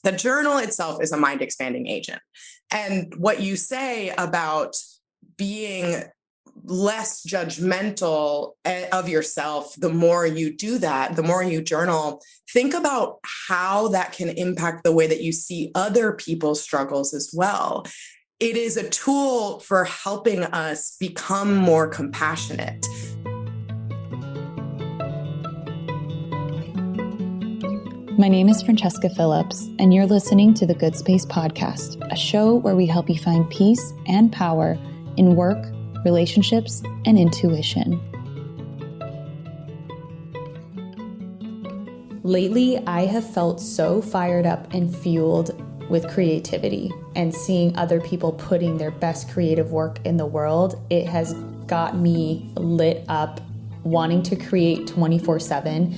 The journal itself is a mind expanding agent. And what you say about being less judgmental of yourself, the more you do that, the more you journal, think about how that can impact the way that you see other people's struggles as well. It is a tool for helping us become more compassionate. My name is Francesca Phillips, and you're listening to the Good Space Podcast, a show where we help you find peace and power in work, relationships, and intuition. Lately, I have felt so fired up and fueled with creativity and seeing other people putting their best creative work in the world. It has got me lit up, wanting to create 24/7.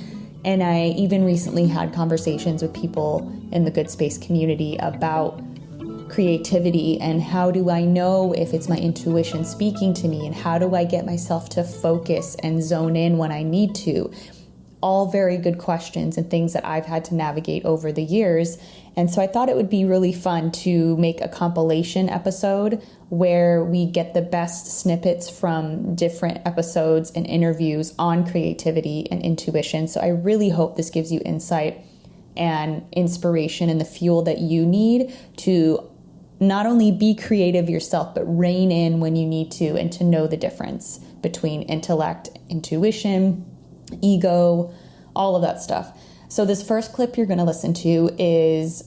And I even recently had conversations with people in the Good Space community about creativity and how do I know if it's my intuition speaking to me, and how do I get myself to focus and zone in when I need to. All very good questions and things that I've had to navigate over the years. And so I thought it would be really fun to make a compilation episode where we get the best snippets from different episodes and interviews on creativity and intuition. So I really hope this gives you insight and inspiration and the fuel that you need to not only be creative yourself, but rein in when you need to, and to know the difference between intellect, intuition, ego, all of that stuff. So this first clip you're going to listen to is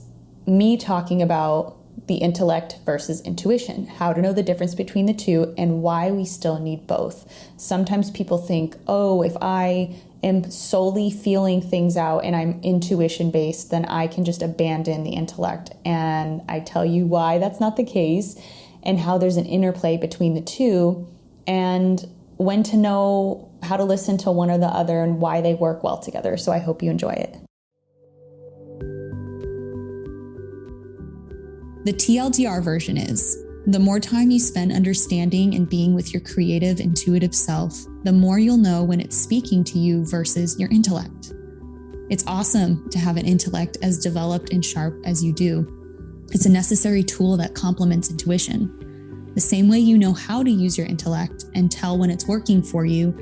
me talking about the intellect versus intuition, how to know the difference between the two, and why we still need both. Sometimes people think, oh, if I am solely feeling things out and I'm intuition based, then I can just abandon the intellect. And I tell you why that's not the case, and how there's an interplay between the two, and when to know how to listen to one or the other and why they work well together. So I hope you enjoy it. The TLDR version is, the more time you spend understanding and being with your creative, intuitive self, the more you'll know when it's speaking to you versus your intellect. It's awesome to have an intellect as developed and sharp as you do. It's a necessary tool that complements intuition. The same way you know how to use your intellect and tell when it's working for you,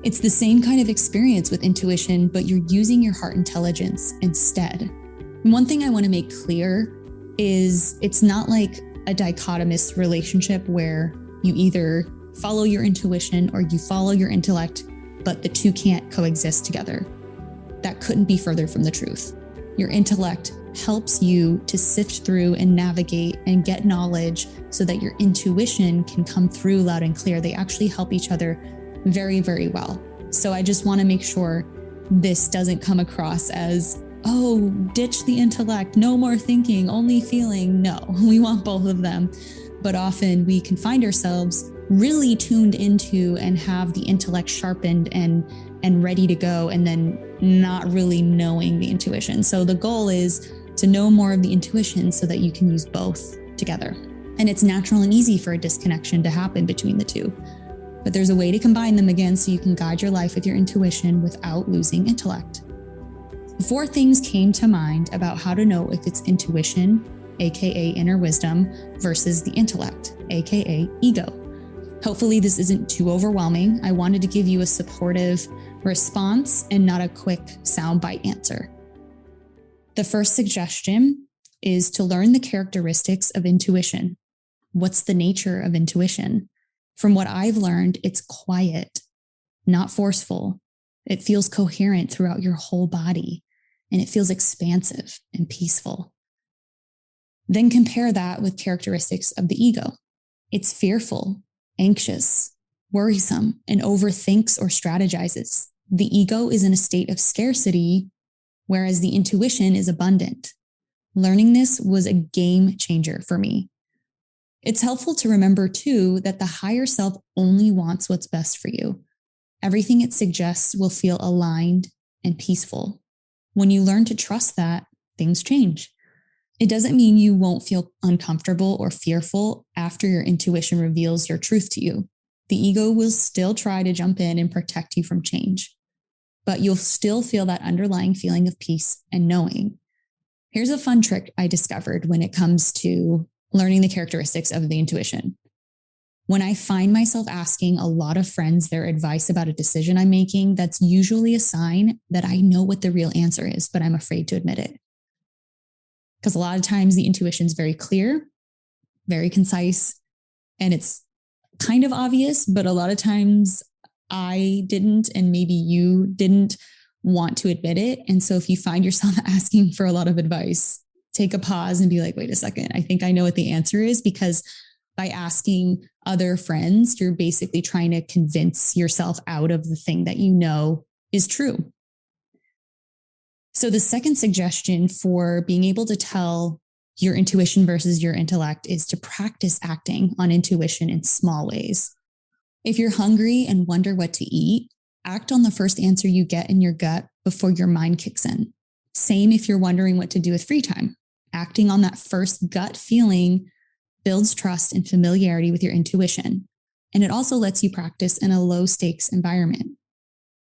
it's the same kind of experience with intuition, but you're using your heart intelligence instead. And one thing I want to make clear is it's not like a dichotomous relationship where you either follow your intuition or you follow your intellect, but the two can't coexist together. That couldn't be further from the truth. Your intellect helps you to sift through and navigate and get knowledge so that your intuition can come through loud and clear. They actually help each other very, very well. So I just want to make sure this doesn't come across as, oh, ditch the intellect, no more thinking, only feeling. No, we want both of them. But often we can find ourselves really tuned into and have the intellect sharpened and ready to go, and then not really knowing the intuition. So the goal is to know more of the intuition so that you can use both together. And it's natural and easy for a disconnection to happen between the two. But there's a way to combine them again so you can guide your life with your intuition without losing intellect. 4 things came to mind about how to know if it's intuition, aka inner wisdom, versus the intellect, aka ego. Hopefully this isn't too overwhelming. I wanted to give you a supportive response and not a quick soundbite answer. The first suggestion is to learn the characteristics of intuition. What's the nature of intuition? From what I've learned, it's quiet, not forceful. It feels coherent throughout your whole body, and it feels expansive and peaceful. Then compare that with characteristics of the ego. It's fearful, anxious, worrisome, and overthinks or strategizes. The ego is in a state of scarcity, whereas the intuition is abundant. Learning this was a game changer for me. It's helpful to remember, too, that the higher self only wants what's best for you. Everything it suggests will feel aligned and peaceful. When you learn to trust that, things change. It doesn't mean you won't feel uncomfortable or fearful after your intuition reveals your truth to you. The ego will still try to jump in and protect you from change, but you'll still feel that underlying feeling of peace and knowing. Here's a fun trick I discovered when it comes to learning the characteristics of the intuition. When I find myself asking a lot of friends their advice about a decision I'm making, that's usually a sign that I know what the real answer is, but I'm afraid to admit it. Because a lot of times the intuition is very clear, very concise, and it's kind of obvious, but a lot of times I didn't, and maybe you didn't want to admit it. And so if you find yourself asking for a lot of advice, take a pause and be like, wait a second, I think I know what the answer is, because by asking other friends, you're basically trying to convince yourself out of the thing that you know is true. So the second suggestion for being able to tell your intuition versus your intellect is to practice acting on intuition in small ways. If you're hungry and wonder what to eat, act on the first answer you get in your gut before your mind kicks in. Same if you're wondering what to do with free time. Acting on that first gut feeling builds trust and familiarity with your intuition. And it also lets you practice in a low stakes environment.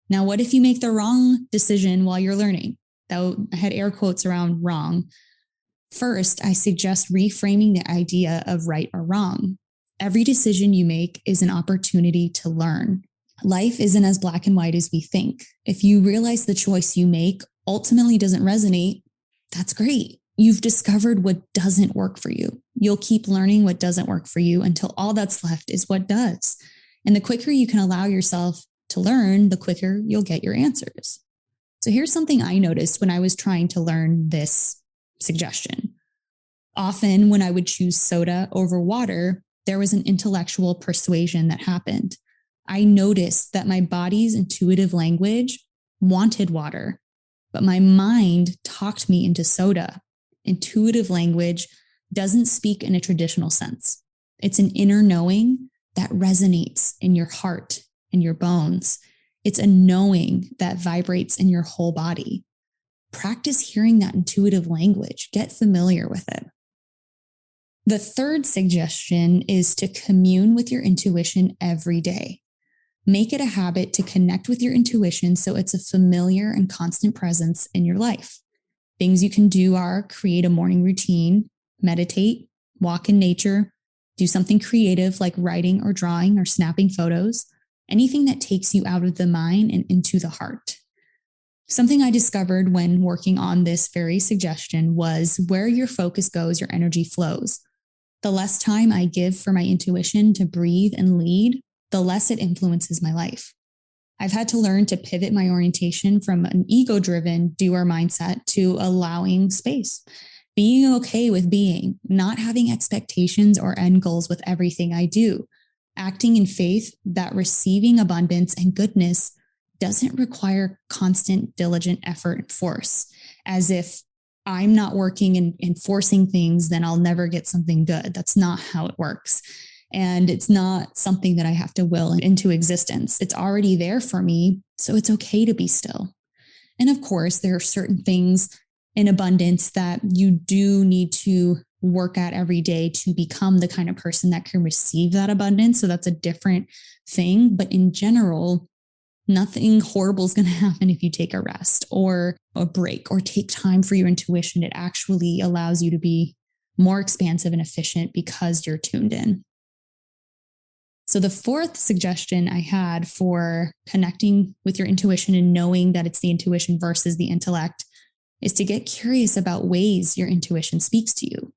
Now, what if you make the wrong decision while you're learning? I had air quotes around wrong. First, I suggest reframing the idea of right or wrong. Every decision you make is an opportunity to learn. Life isn't as black and white as we think. If you realize the choice you make ultimately doesn't resonate, that's great. You've discovered what doesn't work for you. You'll keep learning what doesn't work for you until all that's left is what does. And the quicker you can allow yourself to learn, the quicker you'll get your answers. So here's something I noticed when I was trying to learn this suggestion. Often when I would choose soda over water, there was an intellectual persuasion that happened. I noticed that my body's intuitive language wanted water, but my mind talked me into soda. Intuitive language doesn't speak in a traditional sense. It's an inner knowing that resonates in your heart and your bones. It's a knowing that vibrates in your whole body. Practice hearing that intuitive language. Get familiar with it. The third suggestion is to commune with your intuition every day. Make it a habit to connect with your intuition so it's a familiar and constant presence in your life. Things you can do are create a morning routine, meditate, walk in nature, do something creative like writing or drawing or snapping photos, anything that takes you out of the mind and into the heart. Something I discovered when working on this very suggestion was where your focus goes, your energy flows. The less time I give for my intuition to breathe and lead, the less it influences my life. I've had to learn to pivot my orientation from an ego-driven doer mindset to allowing space, being okay with being, not having expectations or end goals with everything I do, acting in faith that receiving abundance and goodness doesn't require constant, diligent effort and force, as if I'm not working and forcing things, then I'll never get something good. That's not how it works. And it's not something that I have to will into existence. It's already there for me. So it's okay to be still. And of course, there are certain things in abundance that you do need to work at every day to become the kind of person that can receive that abundance. So that's a different thing. But in general, nothing horrible is going to happen if you take a rest or a break or take time for your intuition. It actually allows you to be more expansive and efficient because you're tuned in. So the fourth suggestion I had for connecting with your intuition and knowing that it's the intuition versus the intellect is to get curious about ways your intuition speaks to you.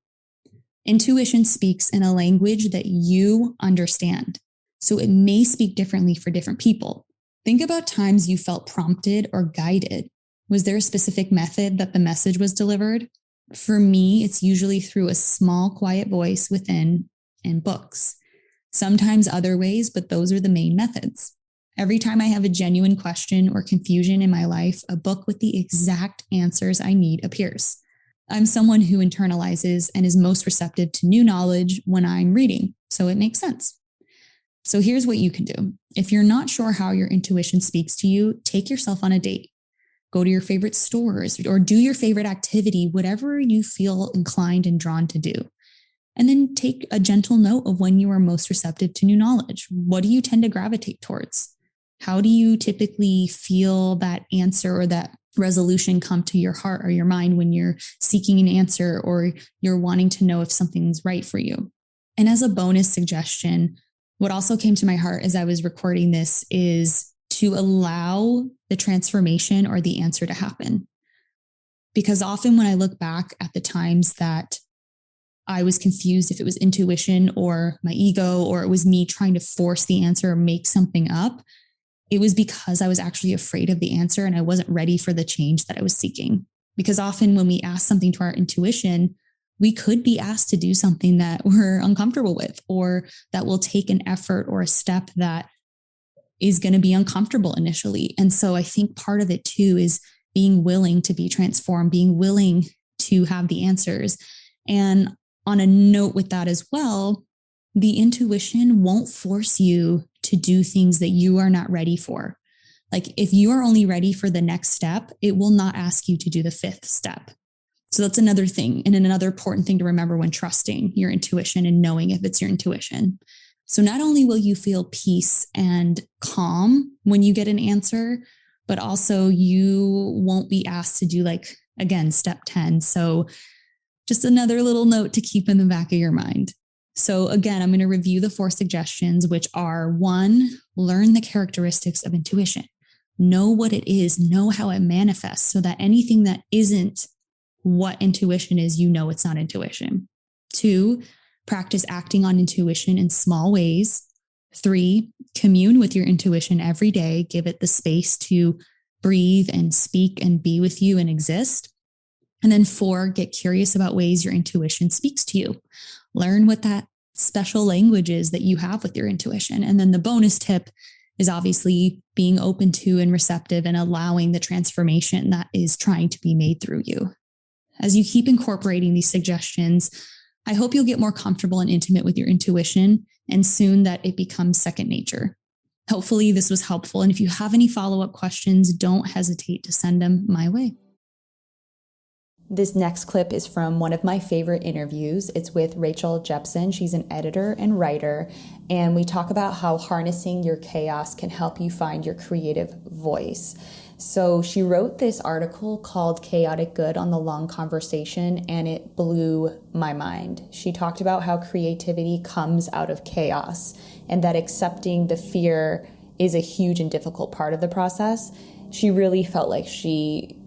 Intuition speaks in a language that you understand, so it may speak differently for different people. Think about times you felt prompted or guided. Was there a specific method that the message was delivered? For me, it's usually through a small, quiet voice within and books. Sometimes other ways, but those are the main methods. Every time I have a genuine question or confusion in my life, a book with the exact answers I need appears. I'm someone who internalizes and is most receptive to new knowledge when I'm reading, so it makes sense. So here's what you can do. If you're not sure how your intuition speaks to you, take yourself on a date. Go to your favorite stores or do your favorite activity, whatever you feel inclined and drawn to do. And then take a gentle note of when you are most receptive to new knowledge. What do you tend to gravitate towards? How do you typically feel that answer or that resolution come to your heart or your mind when you're seeking an answer or you're wanting to know if something's right for you? And as a bonus suggestion, what also came to my heart as I was recording this is to allow the transformation or the answer to happen. Because often when I look back at the times that I was confused if it was intuition or my ego, or it was me trying to force the answer or make something up, it was because I was actually afraid of the answer and I wasn't ready for the change that I was seeking. Because often when we ask something to our intuition, we could be asked to do something that we're uncomfortable with, or that will take an effort or a step that is going to be uncomfortable initially. And so I think part of it too is being willing to be transformed, being willing to have the answers. And on a note with that as well, the intuition won't force you to do things that you are not ready for. Like if you are only ready for the next step, it will not ask you to do the fifth step. So that's another thing, and another important thing to remember when trusting your intuition and knowing if it's your intuition. So not only will you feel peace and calm when you get an answer, but also you won't be asked to do step 10. So just another little note to keep in the back of your mind. So again, I'm going to review the 4 suggestions, which are 1, learn the characteristics of intuition. Know what it is, know how it manifests so that anything that isn't what intuition is, it's not intuition. 2, practice acting on intuition in small ways. 3, commune with your intuition every day. Give it the space to breathe and speak and be with you and exist. And then 4, get curious about ways your intuition speaks to you. Learn what that special language is that you have with your intuition. And then the bonus tip is obviously being open to and receptive and allowing the transformation that is trying to be made through you. As you keep incorporating these suggestions, I hope you'll get more comfortable and intimate with your intuition, and soon that it becomes second nature. Hopefully this was helpful. And if you have any follow-up questions, don't hesitate to send them my way. This next clip is from one of my favorite interviews. It's with Rachel Jepson. She's an editor and writer, and we talk about how harnessing your chaos can help you find your creative voice. So she wrote this article called Chaotic Good on the Long Conversation, and it blew my mind. She talked about how creativity comes out of chaos and that accepting the fear is a huge and difficult part of the process. She really felt like she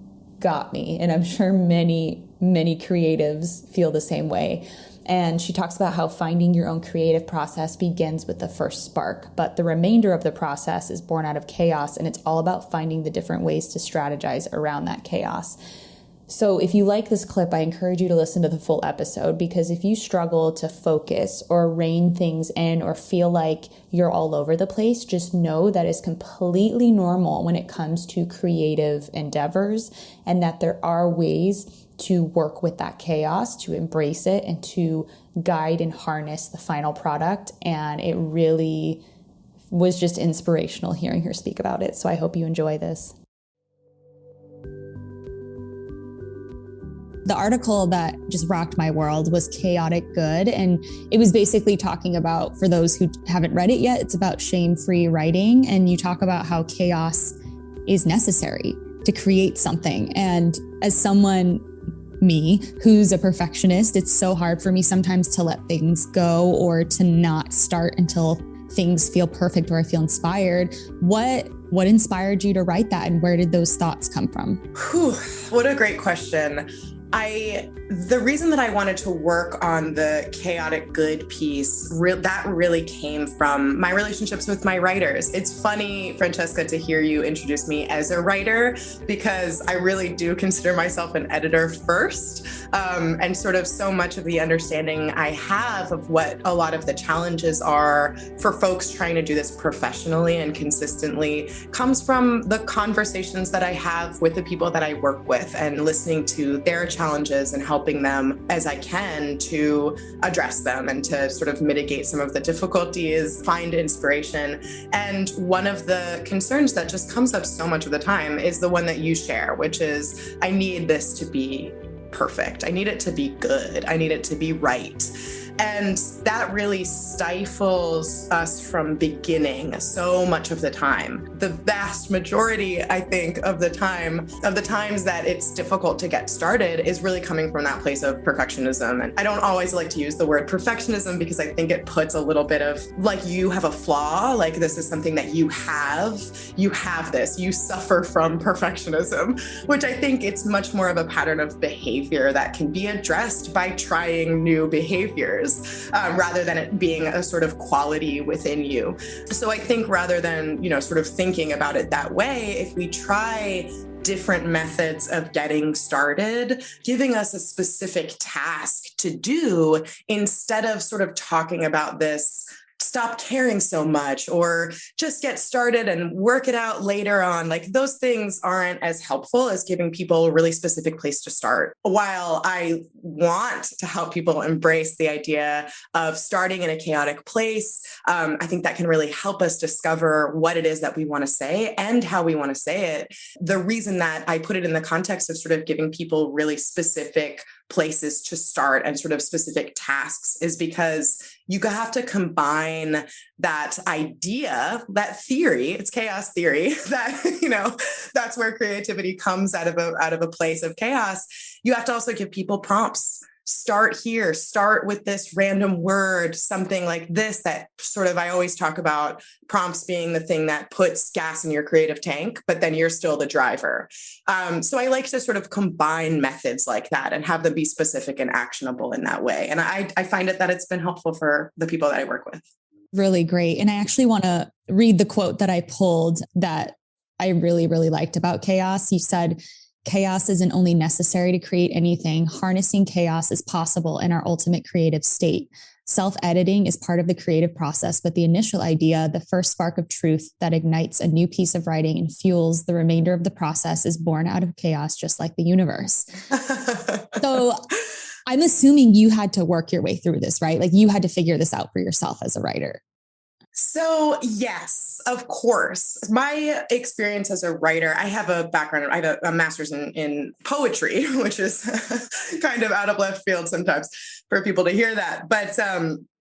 got me, and I'm sure many creatives feel the same way. And she talks about how finding your own creative process begins with the first spark, but the remainder of the process is born out of chaos, and it's all about finding the different ways to strategize around that chaos. So if you like this clip, I encourage you to listen to the full episode, because if you struggle to focus or rein things in or feel like you're all over the place, just know that it's completely normal when it comes to creative endeavors, and that there are ways to work with that chaos, to embrace it, and to guide and harness the final product. And it really was just inspirational hearing her speak about it. So I hope you enjoy this. The article that just rocked my world was Chaotic Good. And it was basically talking about, for those who haven't read it yet, it's about shame-free writing. And you talk about how chaos is necessary to create something. And as someone, me, who's a perfectionist, it's so hard for me sometimes to let things go or to not start until things feel perfect or I feel inspired. What inspired you to write that, and where did those thoughts come from? Whew, what a great question. The reason that I wanted to work on the chaotic good piece, that really came from my relationships with my writers. It's funny, Francesca, to hear you introduce me as a writer, because I really do consider myself an editor first. And sort of so much of the understanding I have of what a lot of the challenges are for folks trying to do this professionally and consistently comes from the conversations that I have with the people that I work with, and listening to their challenges and helping them as I can to address them and to sort of mitigate some of the difficulties, find inspiration. And one of the concerns that just comes up so much of the time is the one that you share, which is, I need this to be perfect. I need it to be good. I need it to be right. And that really stifles us from beginning so much of the time. The vast majority, I think, of the times that it's difficult to get started is really coming from that place of perfectionism. And I don't always like to use the word perfectionism because I think it puts a little bit of like you have a flaw, like this is something that you have this, you suffer from perfectionism, which I think it's much more of a pattern of behavior that can be addressed by trying new behaviors. Rather than it being a sort of quality within you. So I think rather than, sort of thinking about it that way, if we try different methods of getting started, giving us a specific task to do instead of sort of talking about this, stop caring so much or just get started and work it out later on. Like those things aren't as helpful as giving people a really specific place to start. While I want to help people embrace the idea of starting in a chaotic place, I think that can really help us discover what it is that we want to say and how we want to say it. The reason that I put it in the context of sort of giving people really specific places to start and sort of specific tasks is because you have to combine that idea, that theory, it's chaos theory, that, that's where creativity comes out of a place of chaos. You have to also give people prompts. Start here, start with this random word, something like this, that sort of, I always talk about prompts being the thing that puts gas in your creative tank, but then you're still the driver. So I like to sort of combine methods like that and have them be specific and actionable in that way. And I find that it's been helpful for the people that I work with. Really great. And I actually want to read the quote that I pulled that I really, really liked about chaos. You said, chaos isn't only necessary to create anything. Harnessing chaos is possible in our ultimate creative state. Self-editing is part of the creative process, but the initial idea, the first spark of truth that ignites a new piece of writing and fuels the remainder of the process, is born out of chaos, just like the universe. So I'm assuming you had to work your way through this, right? Like you had to figure this out for yourself as a writer. So yes, of course. My experience as a writer, I have a background, I have a master's in poetry, which is kind of out of left field sometimes for people to hear that. But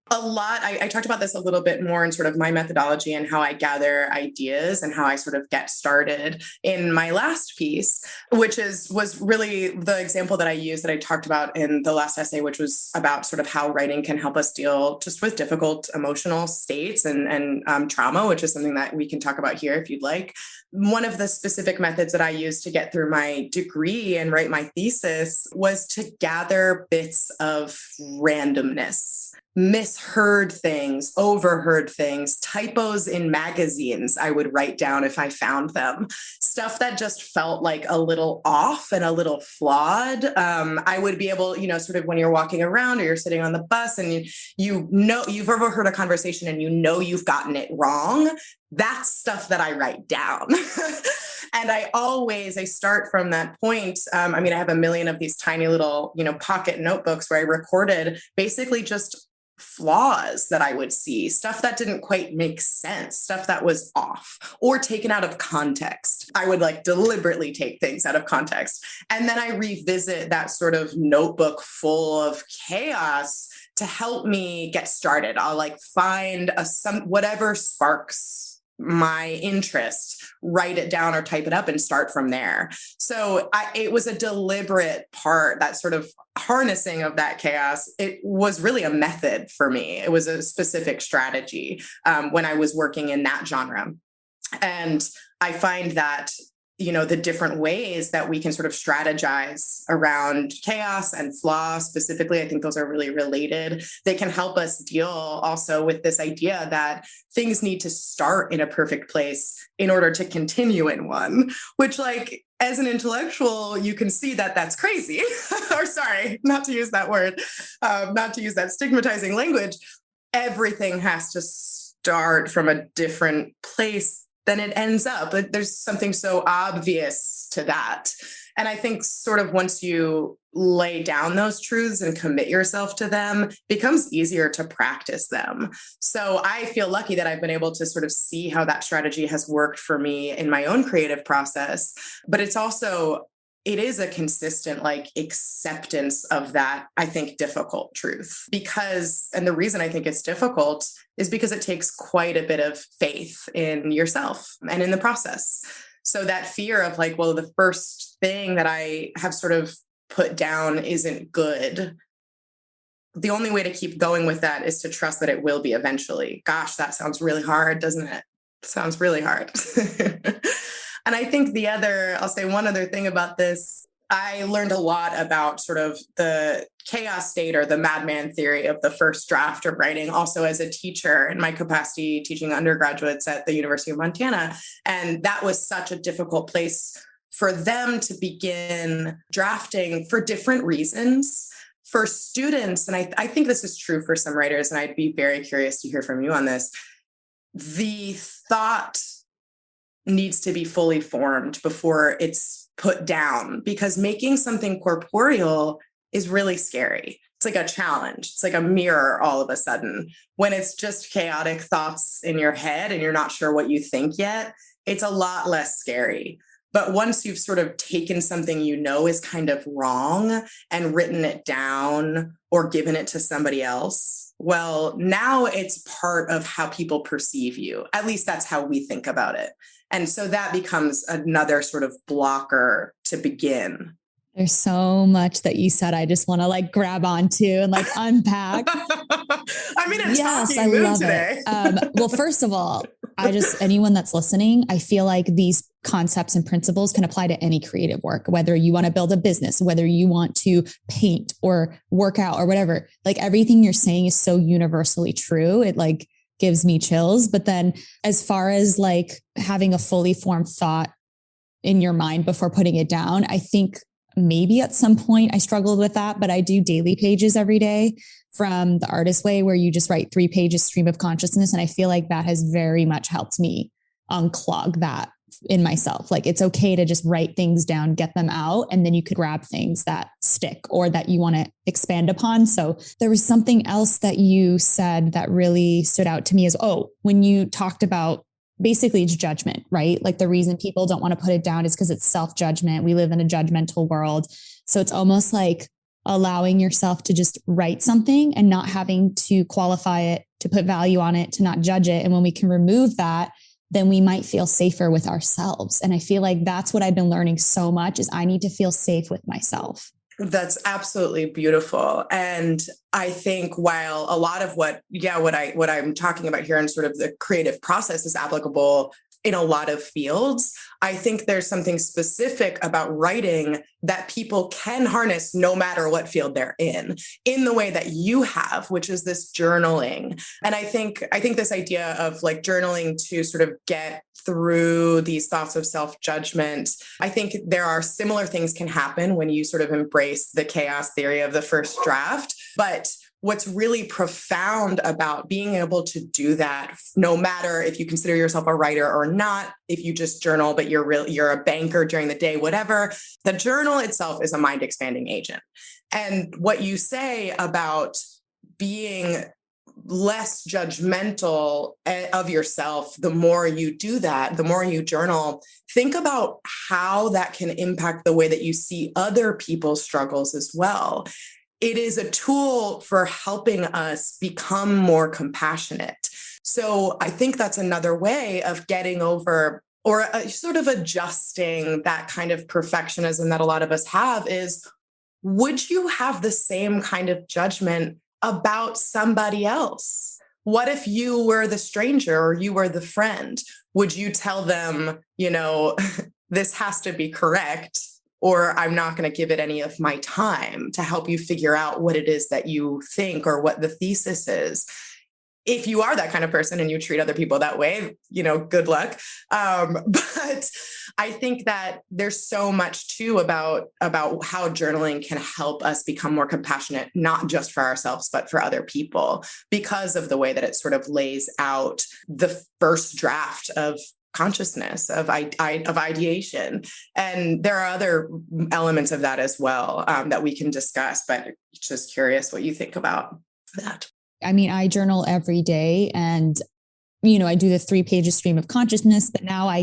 a lot, I talked about this a little bit more in sort of my methodology and how I gather ideas and how I sort of get started in my last piece, which was really the example that I used that I talked about in the last essay, which was about sort of how writing can help us deal just with difficult emotional states and trauma, which is something that we can talk about here if you'd like. One of the specific methods that I used to get through my degree and write my thesis was to gather bits of randomness. Misheard things, overheard things, typos in magazines I would write down if I found them. Stuff that just felt like a little off and a little flawed. I would be able, sort of when you're walking around or you're sitting on the bus and you've overheard a conversation and you've gotten it wrong. That's stuff that I write down. And I start from that point. I have a million of these tiny little, pocket notebooks where I recorded basically just flaws that I would see, stuff that didn't quite make sense, stuff that was off or taken out of context. I would deliberately take things out of context. And then I revisit that sort of notebook full of chaos to help me get started. I'll find whatever sparks my interest, write it down or type it up and start from there. So it was a deliberate part, that sort of harnessing of that chaos. It was really a method for me. It was a specific strategy when I was working in that genre. And I find that the different ways that we can sort of strategize around chaos and flaw specifically, I think those are really related. They can help us deal also with this idea that things need to start in a perfect place in order to continue in one, which as an intellectual, you can see that that's crazy. Or sorry, not to use that word, not to use that stigmatizing language. Everything has to start from a different place then it ends up. There's something so obvious to that. And I think sort of once you lay down those truths and commit yourself to them, it becomes easier to practice them. So I feel lucky that I've been able to sort of see how that strategy has worked for me in my own creative process. But it's also it is a consistent like acceptance of that, I think, difficult truth. Because, and the reason I think it's difficult is because it takes quite a bit of faith in yourself and in the process. So that fear of like, well, the first thing that I have sort of put down isn't good. The only way to keep going with that is to trust that it will be eventually. Gosh, that sounds really hard, doesn't it? Sounds really hard. And I think I'll say one other thing about this. I learned a lot about sort of the chaos state or the madman theory of the first draft of writing, also as a teacher in my capacity teaching undergraduates at the University of Montana. And that was such a difficult place for them to begin drafting for different reasons. For students, and I think this is true for some writers, and I'd be very curious to hear from you on this, the thought needs to be fully formed before it's put down, because making something corporeal is really scary. It's like a challenge. It's like a mirror all of a sudden. When it's just chaotic thoughts in your head and you're not sure what you think yet, it's a lot less scary. But once you've sort of taken something you know is kind of wrong and written it down or given it to somebody else, well, now it's part of how people perceive you. At least that's how we think about it. And so that becomes another sort of blocker to begin. There's so much that you said I just want to like grab onto and like unpack. I'm in a yes, talking I mood love today. It. Well, first of all, anyone that's listening, I feel like these concepts and principles can apply to any creative work, whether you want to build a business, whether you want to paint or work out or whatever. Like everything you're saying is so universally true. It like gives me chills. But then as far as like having a fully formed thought in your mind before putting it down, I think maybe at some point I struggled with that, but I do daily pages every day from the Artist Way, where you just write 3 pages stream of consciousness. And I feel like that has very much helped me unclog that in myself. Like it's okay to just write things down, get them out, and then you could grab things that stick or that you want to expand upon. So there was something else that you said that really stood out to me is, when you talked about basically it's judgment, right? Like the reason people don't want to put it down is because it's self-judgment. We live in a judgmental world. So it's almost like allowing yourself to just write something and not having to qualify it, to put value on it, to not judge it. And when we can remove that, then we might feel safer with ourselves. And I feel like that's what I've been learning so much is I need to feel safe with myself. That's absolutely beautiful. And I think while a lot of what I'm talking about here in sort of the creative process is applicable in a lot of fields, I think there's something specific about writing that people can harness no matter what field they're in the way that you have, which is this journaling. And I think this idea of like journaling to sort of get through these thoughts of self-judgment, I think there are similar things can happen when you sort of embrace the chaos theory of the first draft. But what's really profound about being able to do that, no matter if you consider yourself a writer or not, if you just journal, but you're a banker during the day, whatever, the journal itself is a mind expanding agent. And what you say about being less judgmental of yourself, the more you do that, the more you journal, think about how that can impact the way that you see other people's struggles as well. It is a tool for helping us become more compassionate. So I think that's another way of getting over or sort of adjusting that kind of perfectionism that a lot of us have is, would you have the same kind of judgment about somebody else? What if you were the stranger or you were the friend? Would you tell them, this has to be correct, or I'm not going to give it any of my time to help you figure out what it is that you think or what the thesis is? If you are that kind of person and you treat other people that way, good luck. But I think that there's so much too about how journaling can help us become more compassionate, not just for ourselves, but for other people, because of the way that it sort of lays out the first draft of consciousness, of ideation. And there are other elements of that as well that we can discuss, but just curious what you think about that. I mean, I journal every day and, I do the 3 pages stream of consciousness, but now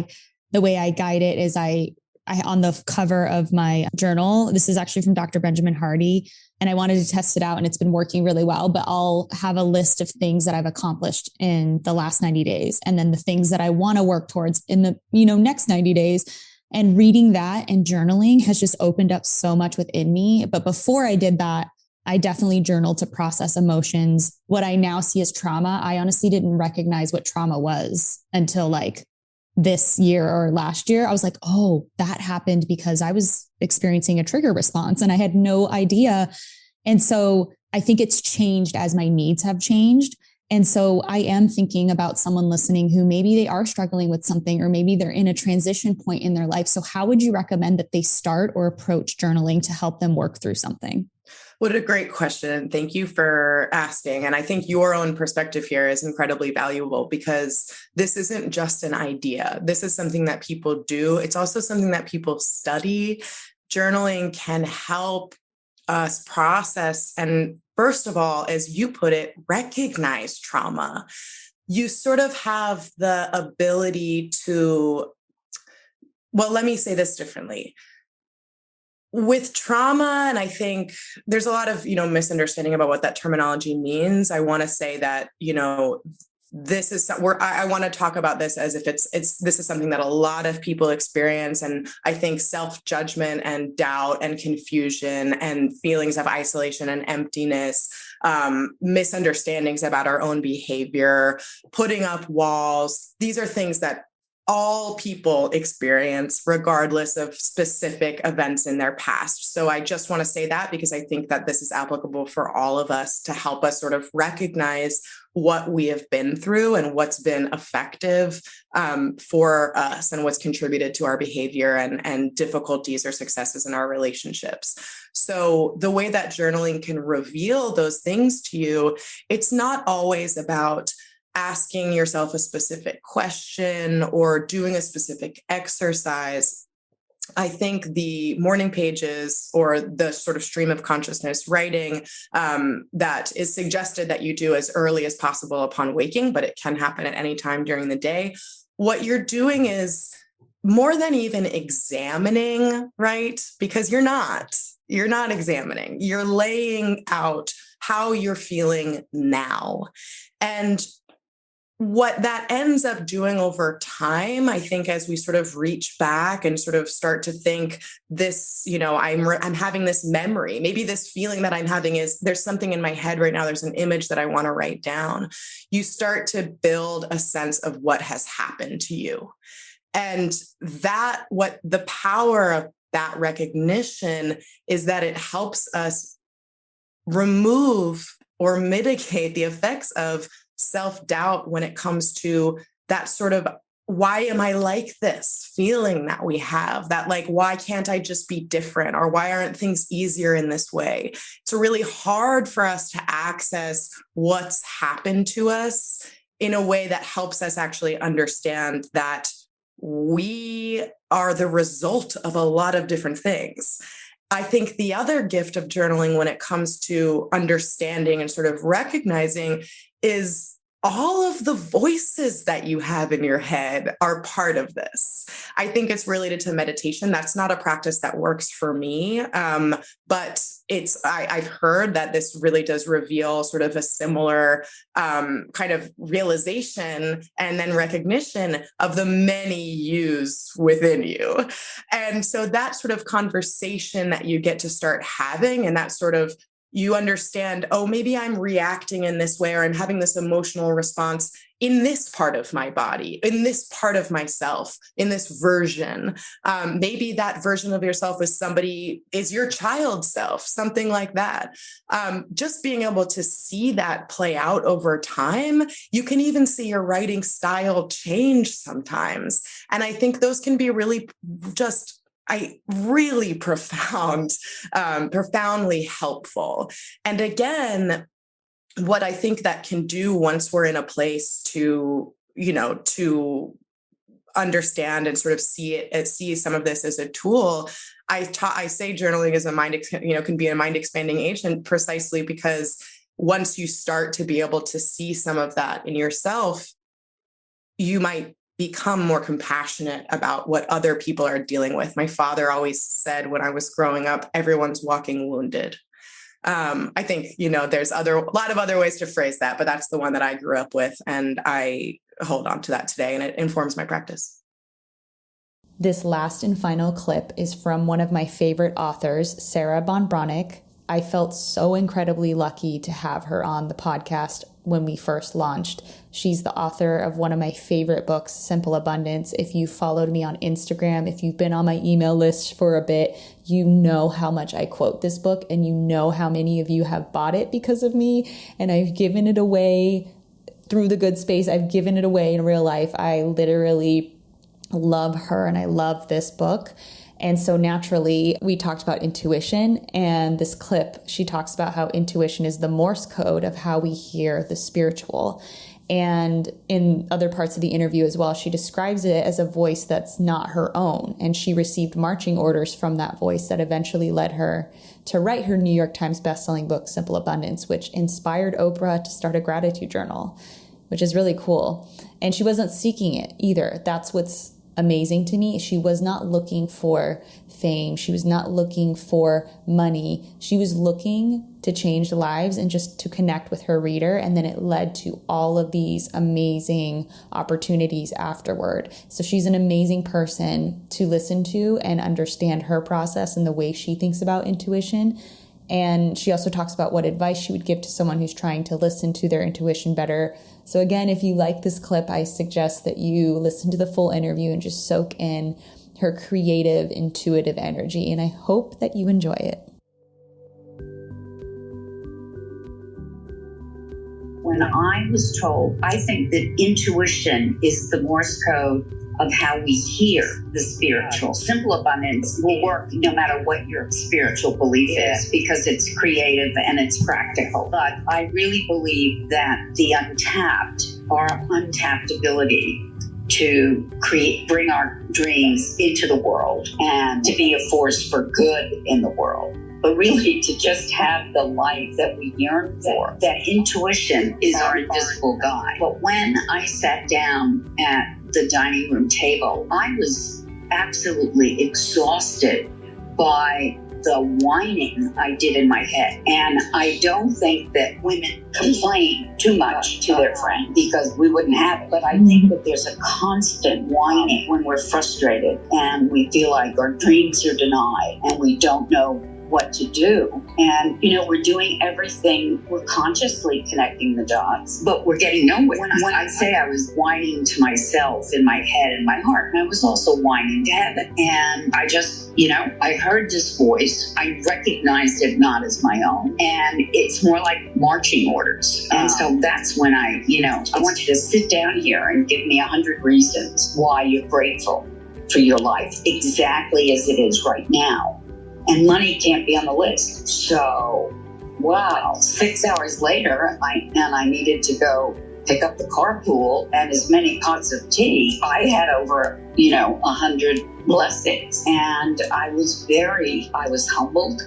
the way I guide it is I on the cover of my journal, this is actually from Dr. Benjamin Hardy, and I wanted to test it out and it's been working really well, but I'll have a list of things that I've accomplished in the last 90 days. And then the things that I want to work towards in the, next 90 days. And reading that and journaling has just opened up so much within me. But before I did that, I definitely journaled to process emotions. What I now see as trauma, I honestly didn't recognize what trauma was until like this year or last year. I was like, oh, that happened because I was experiencing a trigger response and I had no idea. And so I think it's changed as my needs have changed. And so I am thinking about someone listening who maybe they are struggling with something, or maybe they're in a transition point in their life. So how would you recommend that they start or approach journaling to help them work through something? What a great question. Thank you for asking. And I think your own perspective here is incredibly valuable because this isn't just an idea. This is something that people do. It's also something that people study. Journaling can help us process and, first of all, as you put it, recognize trauma. You sort of have the ability to, well, let me say this differently. With trauma, and I think there's a lot of, misunderstanding about what that terminology means. I want to say that, this is where I want to talk about this as if this is something that a lot of people experience. And I think self-judgment and doubt and confusion and feelings of isolation and emptiness, misunderstandings about our own behavior, putting up walls. These are things that all people experience regardless of specific events in their past. So I just want to say that because I think that this is applicable for all of us to help us sort of recognize what we have been through and what's been effective for us and what's contributed to our behavior and difficulties or successes in our relationships. So the way that journaling can reveal those things to you, it's not always about asking yourself a specific question or doing a specific exercise. I think the morning pages or the sort of stream of consciousness writing that is suggested that you do as early as possible upon waking, but it can happen at any time during the day. What you're doing is more than even examining, right? Because you're not examining, you're laying out how you're feeling now. And what that ends up doing over time, I think, as we sort of reach back and sort of start to think this, I'm having this memory, maybe this feeling that I'm having is there's something in my head right now. There's an image that I want to write down. You start to build a sense of what has happened to you. And what the power of that recognition is that it helps us remove or mitigate the effects of self-doubt when it comes to that sort of, why am I like this feeling that we have, that like, why can't I just be different? Or why aren't things easier in this way? It's really hard for us to access what's happened to us in a way that helps us actually understand that we are the result of a lot of different things. I think the other gift of journaling when it comes to understanding and sort of recognizing is all of the voices that you have in your head are part of this. I think it's related to meditation. That's not a practice that works for me, but I've heard that this really does reveal sort of a similar kind of realization and then recognition of the many yous within you. And so that sort of conversation that you get to start having, and that sort of, you understand, oh, maybe I'm reacting in this way, or I'm having this emotional response in this part of my body, in this part of myself, in this version. Maybe that version of yourself is your child self, something like that. Just being able to see that play out over time, you can even see your writing style change sometimes. And I think those can be really really profoundly helpful. And again, what I think that can do once we're in a place to understand and sort of see some of this as a tool, I say journaling is can be a mind expanding agent precisely because once you start to be able to see some of that in yourself, you might become more compassionate about what other people are dealing with. My father always said when I was growing up, everyone's walking wounded. I think, there's a lot of other ways to phrase that, but that's the one that I grew up with. And I hold on to that today, and it informs my practice. This last and final clip is from one of my favorite authors, Sarah Bonbronick. I felt so incredibly lucky to have her on the podcast when we first launched. She's the author of one of my favorite books, Simple Abundance. If you followed me on Instagram, if you've been on my email list for a bit, you know how much I quote this book, and you know how many of you have bought it because of me. And I've given it away through the good space. I've given it away in real life. I literally love her, and I love this book. And so naturally, we talked about intuition, and this clip, she talks about how intuition is the Morse code of how we hear the spiritual. And in other parts of the interview as well, she describes it as a voice that's not her own. And she received marching orders from that voice that eventually led her to write her New York Times bestselling book, Simple Abundance, which inspired Oprah to start a gratitude journal, which is really cool. And she wasn't seeking it either. That's what's amazing to me. She was not looking for fame. She was not looking for money. She was looking to change lives and just to connect with her reader. And then it led to all of these amazing opportunities afterward. So she's an amazing person to listen to and understand her process and the way she thinks about intuition. And she also talks about what advice she would give to someone who's trying to listen to their intuition better. So again, if you like this clip, I suggest that you listen to the full interview and just soak in her creative, intuitive energy. And I hope that you enjoy it. When I was told, I think that intuition is the Morse code of how we hear the spiritual. Simple Abundance will work no matter what your spiritual belief is, because it's creative and it's practical. But I really believe that the our untapped ability to bring our dreams into the world and to be a force for good in the world, but really to just have the life that we yearn for. That intuition is our invisible guide. But when I sat down at the dining room table, I was absolutely exhausted by the whining I did in my head. And I don't think that women complain too much to their friends, because we wouldn't have it. But I think that there's a constant whining when we're frustrated and we feel like our dreams are denied and we don't know what to do. And, we're doing everything. We're consciously connecting the dots, but we're getting nowhere. When I say I was whining to myself in my head and my heart, and I was also whining to heaven. And I just, I heard this voice. I recognized it not as my own. And it's more like marching orders. And so that's when I want you to sit down here and give me 100 reasons why you're grateful for your life exactly as it is right now. And money can't be on the list. So, 6 hours later, I needed to go pick up the carpool and as many pots of tea. I had over, 100 blessings. And I was humbled.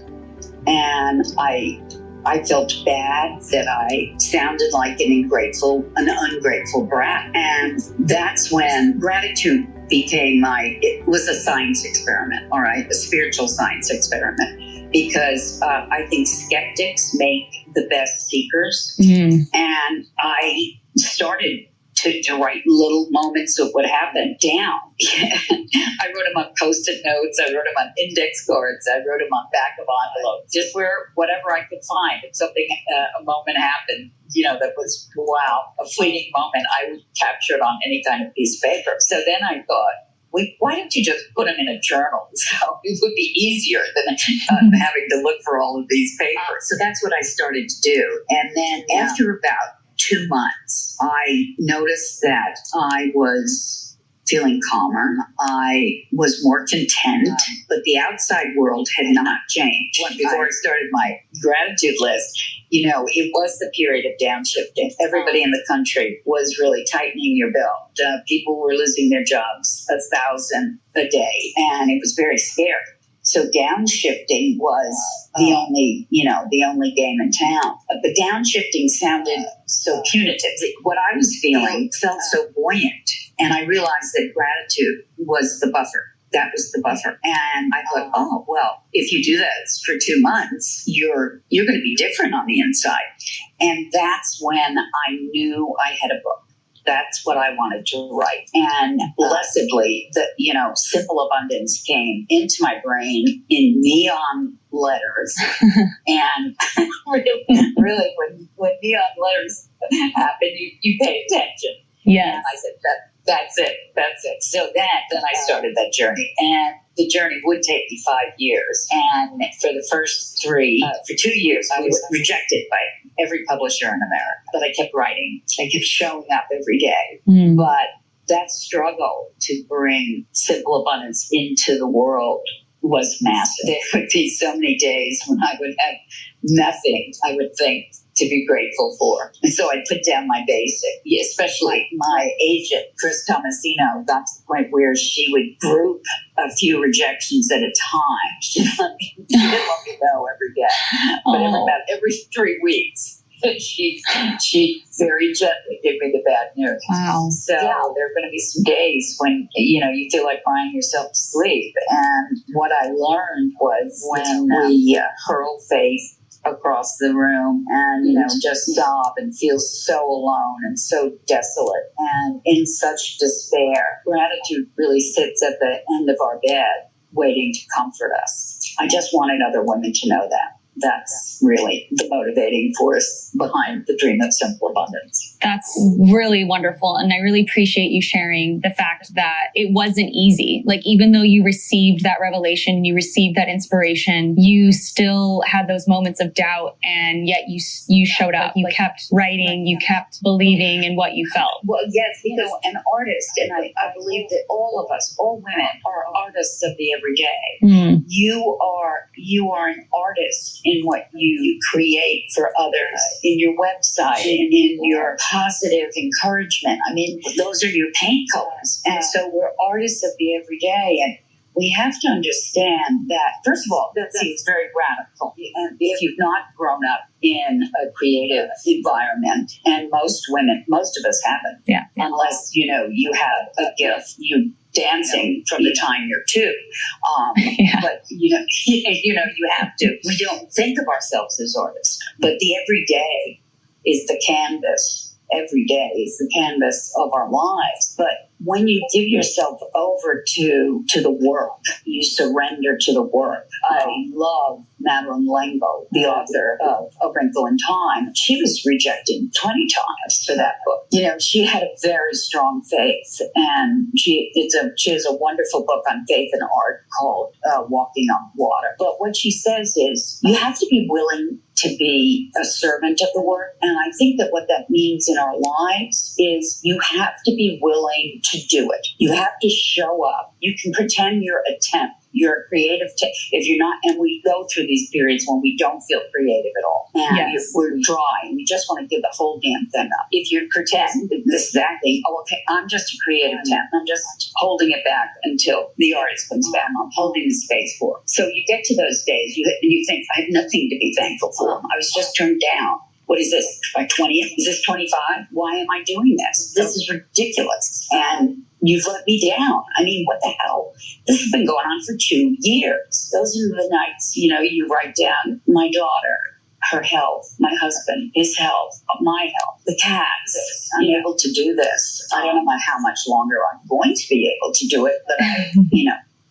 And I felt bad that I sounded like an ungrateful brat. And that's when gratitude became it was a science experiment, all right, a spiritual science experiment, because I think skeptics make the best seekers. And I started to write little moments of what happened down. I wrote them on Post-it notes. I wrote them on index cards. I wrote them on back of envelopes, just whatever I could find. If something, a moment happened, that was, a fleeting moment, I would capture it on any kind of piece of paper. So then I thought, why don't you just put them in a journal? So it would be easier than having to look for all of these papers. So that's what I started to do. And then after about 2 months, I noticed that I was feeling calmer. I was more content, but the outside world had not changed. Before I started my gratitude list, it was the period of downshifting. Everybody in the country was really tightening your belt. People were losing their jobs 1,000 a day, and it was very scary. So downshifting was the only game in town. But downshifting sounded so punitive. What I was feeling felt so buoyant. And I realized that gratitude was the buffer. That was the buffer. And I thought, oh, well, if you do this for 2 months, you're going to be different on the inside. And that's when I knew I had a book. That's what I wanted to write. And blessedly, Simple Abundance came into my brain in neon letters. And really, when neon letters happen, you pay attention. Yes. And I said, that's it. So then I started that journey. And the journey would take me 5 years. And for the first 2 years, I was rejected by every publisher in America. But I kept writing. I kept showing up every day. But that struggle to bring Simple Abundance into the world was massive. There would be so many days when I would have nothing, I would think, to be grateful for. And so I put down my basic, especially my agent, Chris Tomasino, got to the point where she would group a few rejections at a time. She didn't let me know every day, but every 3 weeks. She very gently gave me the bad news. Wow. So there are going to be some days when, you feel like crying yourself to sleep. And what I learned was when we hurl faith across the room and, just sob and feel so alone and so desolate and in such despair, gratitude really sits at the end of our bed waiting to comfort us. I just wanted other women to know that. That's really the motivating force behind the dream of Simple Abundance. That's really wonderful. And I really appreciate you sharing the fact that it wasn't easy. Like, even though you received that revelation, you received that inspiration, you still had those moments of doubt, and yet you showed up. You kept writing, you kept believing in what you felt. Well, yes, an artist, and I believe that all of us, all women, are artists of the everyday. You are an artist in what you create for others, in your website, and in your positive encouragement. I mean, those are your paint colors. And so we're artists of the everyday. And we have to understand that, first of all, that seems very radical. And if you've not grown up in a creative environment, and most of us haven't, unless, you have a gift, you dancing from the time you're 2. But, you have to. We don't think of ourselves as artists, but the everyday is the canvas. Every day is the canvas of our lives. But when you give yourself over to the work, you surrender to the work. I love Madeleine L'Engle, the author of A Wrinkle in Time. She was rejected 20 times for that book. She had a very strong faith, and she has a wonderful book on faith and art called Walking on Water. But what she says is you have to be willing to be a servant of the work. And I think that what that means in our lives is you have to be willing to do it. You have to show up. You can pretend you're a temp. You're a creative if you're not, and we go through these periods when we don't feel creative at all. And we're dry and we just want to give the whole damn thing up. If you pretend this exactly, I'm just a creative temp. I'm just holding it back until the artist comes back. I'm holding the space for it. So you get to those days, you think, I have nothing to be thankful for. I was just turned down. What is this? My 20th? Is this 25? Why am I doing this? This is ridiculous. And you've let me down. I mean, what the hell? This has been going on for 2 years. Those are the nights, you write down my daughter, her health, my husband, his health, my health, the cats. I'm able to do this. I don't know how much longer I'm going to be able to do it, but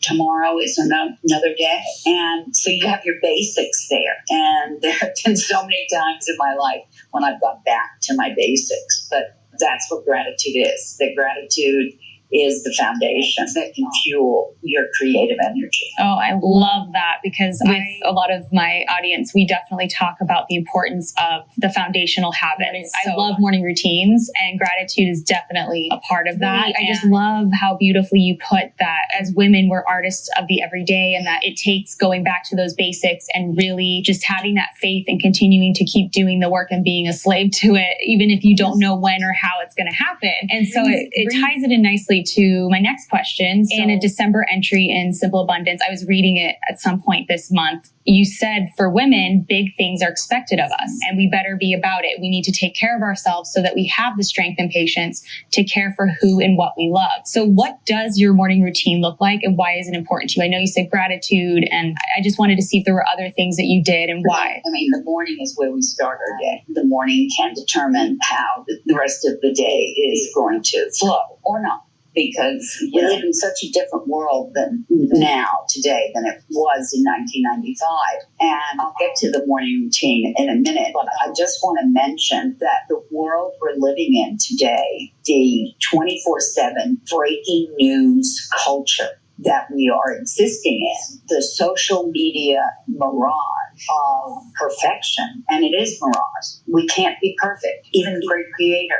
tomorrow is another day. And so you have your basics there. And there have been so many times in my life when I've gone back to my basics. But that's what gratitude is. That gratitude is the foundation that can fuel your creative energy. Oh, I love that, because with a lot of my audience, we definitely talk about the importance of the foundational habits. I love morning routines, and gratitude is definitely a part of that. I just love how beautifully you put that as women, we're artists of the everyday, and that it takes going back to those basics and really just having that faith and continuing to keep doing the work and being a slave to it, even if you don't know when or how it's going to happen. And so it ties it in nicely perfectly to my next question. In a December entry in Simple Abundance, I was reading it at some point this month. You said for women, big things are expected of us and we better be about it. We need to take care of ourselves so that we have the strength and patience to care for who and what we love. So what does your morning routine look like and why is it important to you? I know you said gratitude, and I just wanted to see if there were other things that you did and why. I mean, the morning is where we start our day. The morning can determine how the rest of the day is going to flow or not. Because we live in such a different world than now, today, than it was in 1995. And I'll get to the morning routine in a minute, but I just want to mention that the world we're living in today, the 24/7 breaking news culture that we are existing in, the social media mirage of perfection, and it is mirage. We can't be perfect. Even the great creator,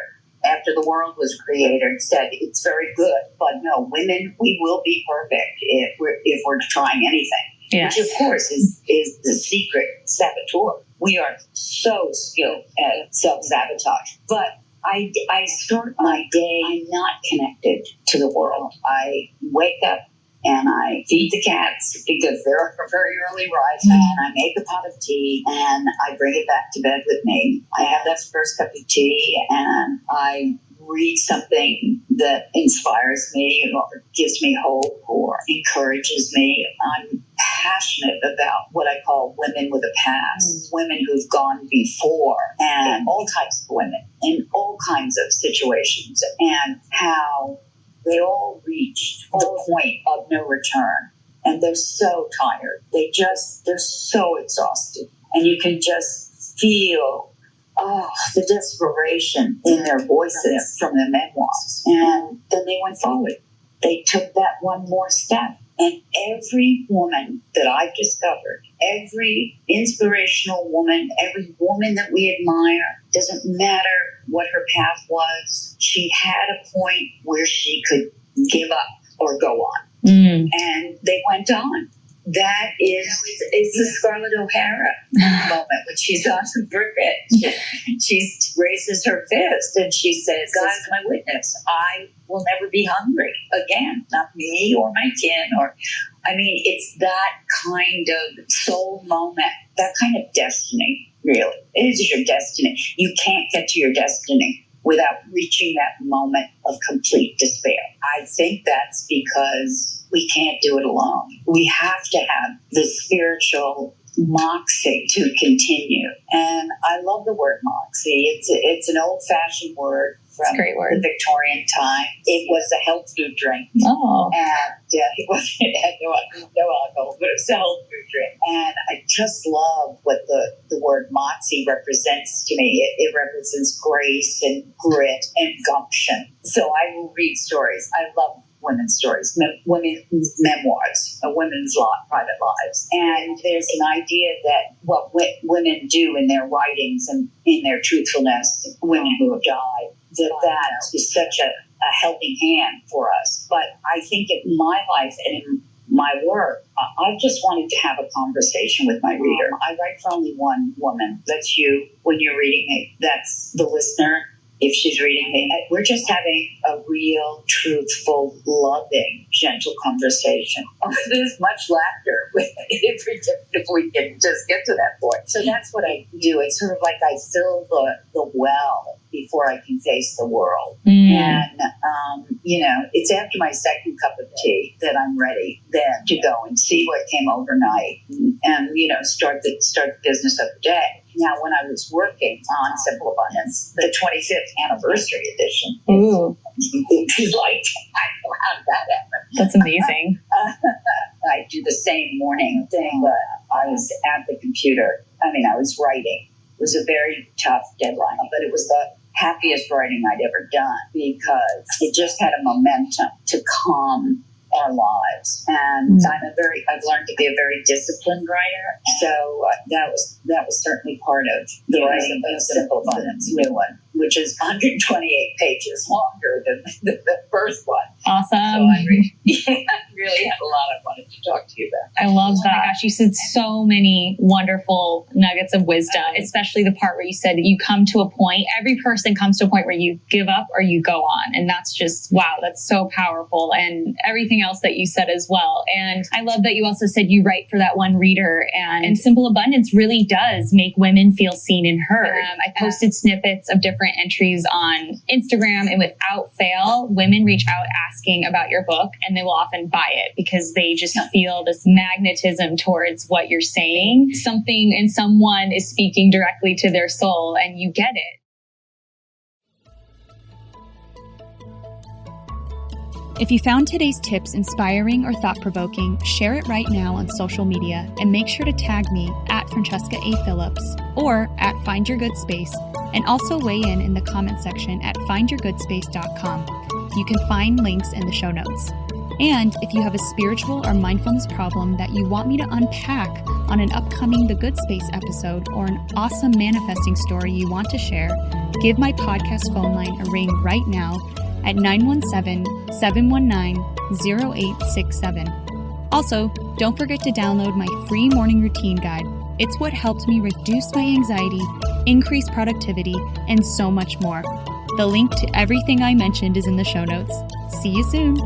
after the world was created, said it's very good, but no, women, we will be perfect if we're trying anything. Yes. Which of course is the secret saboteur. We are so skilled at self-sabotage. But I start my day, I'm not connected to the world. I wake up and I feed the cats because they're a very early riser, and I make a pot of tea and I bring it back to bed with me. I have that first cup of tea and I read something that inspires me or gives me hope or encourages me. I'm passionate about what I call women with a past, women who've gone before, and all types of women in all kinds of situations, and how they all reached the point of no return, and they're so tired. They're so exhausted, and you can just feel the desperation in their voices from the memoirs. And then they went forward. They took that one more step. And every woman that I've discovered, every inspirational woman, every woman that we admire, doesn't matter what her path was, she had a point where she could give up or go on. And they went on. That is the Scarlett O'Hara moment when she's on the bridge. She raises her fist and she says, God is my witness. I will never be hungry again. Not me or my kin. It's that kind of soul moment, that kind of destiny, really. It is your destiny. You can't get to your destiny without reaching that moment of complete despair. I think that's because we can't do it alone. We have to have the spiritual moxie to continue. And I love the word moxie. It's an old-fashioned word from the Victorian time. It was a health food drink. Oh. And it had no alcohol, but it was a health food drink. And I just love what the word moxie represents to me. It represents grace and grit and gumption. So I will read stories. I love women's stories, women's memoirs, women's private lives. And there's an idea that what women do in their writings and in their truthfulness, women who have died, that is such a helping hand for us. But I think in my life and in my work, I just wanted to have a conversation with my reader. I write for only one woman. That's you when you're reading it. That's the listener. If she's reading me, we're just having a real, truthful, loving, gentle conversation. There's much laughter if we can just get to that point. So that's what I do. It's sort of like I fill the well before I can face the world. And, it's after my second cup of tea that I'm ready then to go and see what came overnight and start the business of the day. Now, when I was working on Simple Abundance, the 25th anniversary edition, it was like, I don't know how did that happen. That's amazing. I do the same morning thing, but I was at the computer. I was writing. It was a very tough deadline, but it was the happiest writing I'd ever done because it just had a momentum to calm our lives. And I've learned to be a very disciplined writer. So that was certainly part of the writing of Simple Abundance, new one. which is 128 pages longer than the first one. Awesome. So I really had a lot I wanted to talk to you about. I love that. Oh my gosh, you said so many wonderful nuggets of wisdom, especially the part where you said that you come to a point, every person comes to a point where you give up or you go on. And that's just, wow, that's so powerful. And everything else that you said as well. And I love that you also said you write for that one reader, and Simple Abundance really does make women feel seen and heard. I posted snippets of different entries on Instagram, and without fail, women reach out asking about your book, and they will often buy it because they just feel this magnetism towards what you're saying. Something and someone is speaking directly to their soul, and you get it. If you found today's tips inspiring or thought-provoking, share it right now on social media and make sure to tag me at Francesca A. Phillips or at Find Your Good Space, and also weigh in the comment section at findyourgoodspace.com. You can find links in the show notes. And if you have a spiritual or mindfulness problem that you want me to unpack on an upcoming The Good Space episode, or an awesome manifesting story you want to share, give my podcast phone line a ring right now at 917-719-0867. Also, don't forget to download my free morning routine guide. It's what helped me reduce my anxiety, increase productivity, and so much more. The link to everything I mentioned is in the show notes. See you soon.